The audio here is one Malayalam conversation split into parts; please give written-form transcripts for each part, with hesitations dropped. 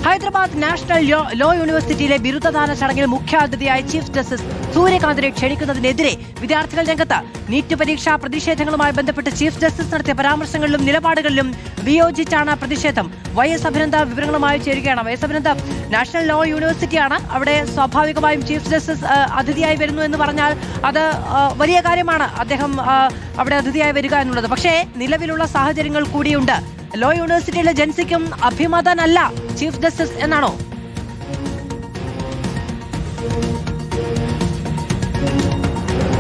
ഹൈദരാബാദ് നാഷണൽ ലോ യൂണിവേഴ്സിറ്റിയിലെ ബിരുദദാന ചടങ്ങിൽ മുഖ്യാതിഥിയായ ചീഫ് ജസ്റ്റിസ് സൂര്യകാന്തിനെ ക്ഷണിക്കുന്നതിനെതിരെ വിദ്യാർത്ഥികൾ രംഗത്ത്. നീറ്റ് പരീക്ഷാ പ്രതിഷേധങ്ങളുമായി ബന്ധപ്പെട്ട് ചീഫ് ജസ്റ്റിസ് നടത്തിയ പരാമർശങ്ങളിലും നിലപാടുകളിലും വിയോജിച്ചാണ് പ്രതിഷേധം. വൈഎസ് അഭിനന്ദ വിവരങ്ങളുമായി ചേരുകയാണ്. വൈഎസ് അഭിനന്ദ, നാഷണൽ ലോ യൂണിവേഴ്സിറ്റിയാണ്, അവിടെ സ്വാഭാവികമായും ചീഫ് ജസ്റ്റിസ് അതിഥിയായി വരുന്നു എന്ന് പറഞ്ഞാൽ അത് വലിയ കാര്യമാണ്, അദ്ദേഹം അവിടെ അതിഥിയായി വരിക എന്നുള്ളത്. പക്ഷേ നിലവിലുള്ള സാഹചര്യങ്ങൾ കൂടിയുണ്ട്. ലോ യൂണിവേഴ്സിറ്റിയിലെ ജൻസിക്കും അഭിമതനല്ല ചീഫ് ജസ്റ്റിസ് എന്നാണോ?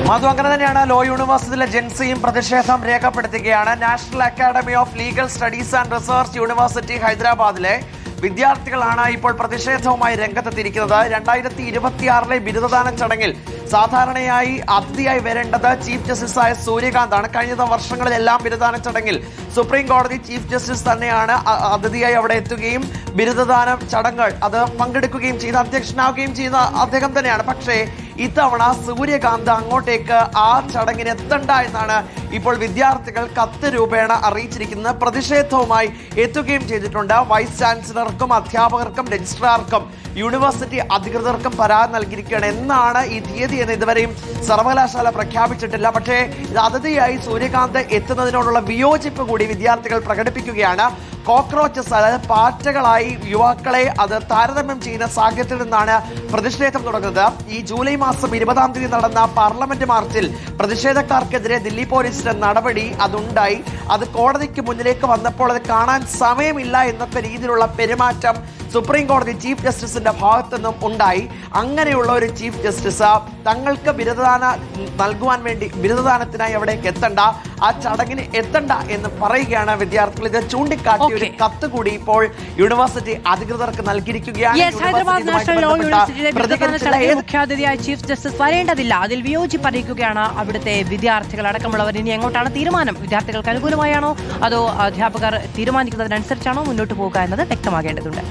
മധു, അങ്ങനെ തന്നെയാണ്. ലോ യൂണിവേഴ്സിറ്റിയിലെ ജൻസിയും പ്രതിഷേധം രേഖപ്പെടുത്തുകയാണ്. National Academy of Legal Studies and Research University ഹൈദരാബാദിലെ വിദ്യാർത്ഥികളാണ് ഇപ്പോൾ പ്രതിഷേധവുമായി രംഗത്തെത്തിയിരിക്കുന്നത്. 2026 ബിരുദദാന ചടങ്ങിൽ സാധാരണയായി അതിഥിയായി വരേണ്ടത് ചീഫ് ജസ്റ്റിസായ സൂര്യകാന്താണ്. കഴിഞ്ഞ വർഷങ്ങളിലെല്ലാം ബിരുദദാന ചടങ്ങിൽ സുപ്രീം കോടതി ചീഫ് ജസ്റ്റിസ് തന്നെയാണ് അതിഥിയായി അവിടെ എത്തുകയും ബിരുദദാന ചടങ്ങുകൾ അത് പങ്കെടുക്കുകയും ചെയ്ത് അധ്യക്ഷനാവുകയും ചെയ്യുന്ന അദ്ദേഹം തന്നെയാണ്. പക്ഷേ ഇത്തവണ സൂര്യകാന്ത് അങ്ങോട്ടേക്ക് ആ ചടങ്ങിന് എത്തണ്ട എന്നാണ് ഇപ്പോൾ വിദ്യാർത്ഥികൾ കത്ത് രൂപേണ അറിയിച്ചിരിക്കുന്നത്. പ്രതിഷേധവുമായി എത്തുകയും ചെയ്തിട്ടുണ്ട്. വൈസ് ചാൻസലർക്കും അധ്യാപകർക്കും രജിസ്ട്രാർക്കും യൂണിവേഴ്സിറ്റി അധികൃതർക്കും പരാതി നൽകിയിരിക്കുകയാണ്. എന്നാണ് ഈ തീയതി എന്ന് ഇതുവരെയും സർവകലാശാല പ്രഖ്യാപിച്ചിട്ടില്ല. പക്ഷേ അതിഥിയായി സൂര്യകാന്ത് എത്തുന്നതിനോടുള്ള വിയോജിപ്പ് കൂടി വിദ്യാർത്ഥികൾ പ്രകടിപ്പിക്കുകയാണ്. കോക്രോച്ചസ്, അതായത് പാറ്റകളായി യുവാക്കളെ അത് താരതമ്യം ചെയ്യുന്ന സാഹചര്യത്തിൽ നിന്നാണ് പ്രതിഷേധം തുടങ്ങുന്നത്. ഈ ജൂലൈ മാസം 20-ാം തീയതി നടന്ന പാർലമെന്റ് മാർച്ചിൽ പ്രതിഷേധക്കാർക്കെതിരെ ദില്ലി പോലീസിന്റെ നടപടി അതുണ്ടായി. അത് കോടതിക്ക് മുന്നിലേക്ക് വന്നപ്പോൾ അത് കാണാൻ സമയമില്ല എന്നൊക്കെ രീതിയിലുള്ള പെരുമാറ്റം സുപ്രീം കോടതി ചീഫ് ജസ്റ്റിസിന്റെ ഭാഗത്തു നിന്നും ഉണ്ടായി. അങ്ങനെയുള്ള ഒരു ചീഫ് ജസ്റ്റിസ് തങ്ങൾക്ക് നൽകുവാൻ വേണ്ടി ബിരുദദാനത്തിനായി അവിടേക്ക് എത്തണ്ട, ആ ചടങ്ങിന് എത്തണ്ട എന്ന് പറയുകയാണ് വിദ്യാർത്ഥികൾ. ഇത് ചൂണ്ടിക്കാട്ടിയ ഒരു കത്ത് കൂടി ഇപ്പോൾ യൂണിവേഴ്സിറ്റി അധികൃതർക്ക് നൽകിയിരിക്കുകയാണ്. ഹൈദരാബാദ് നാഷണൽ ലോ യൂണിവേഴ്സിറ്റിയിലെ ബിരുദദാന ചടങ്ങിൽ മുഖ്യാതിഥിയായ ചീഫ് ജസ്റ്റിസ് വരേണ്ടതില്ല, അതിൽ വിയോജിപ്പ് അറിയിക്കുകയാണ് അവിടുത്തെ വിദ്യാർത്ഥികൾ അടക്കമുള്ളവർ. ഇനി എങ്ങോട്ടാണ് തീരുമാനം? വിദ്യാർത്ഥികൾക്ക് അനുകൂലമായാണോ അതോ അധ്യാപകർ തീരുമാനിക്കുന്നതിനനുസരിച്ചാണോ മുന്നോട്ട് പോകുക എന്നത് വ്യക്തമാകേണ്ടതുണ്ട്.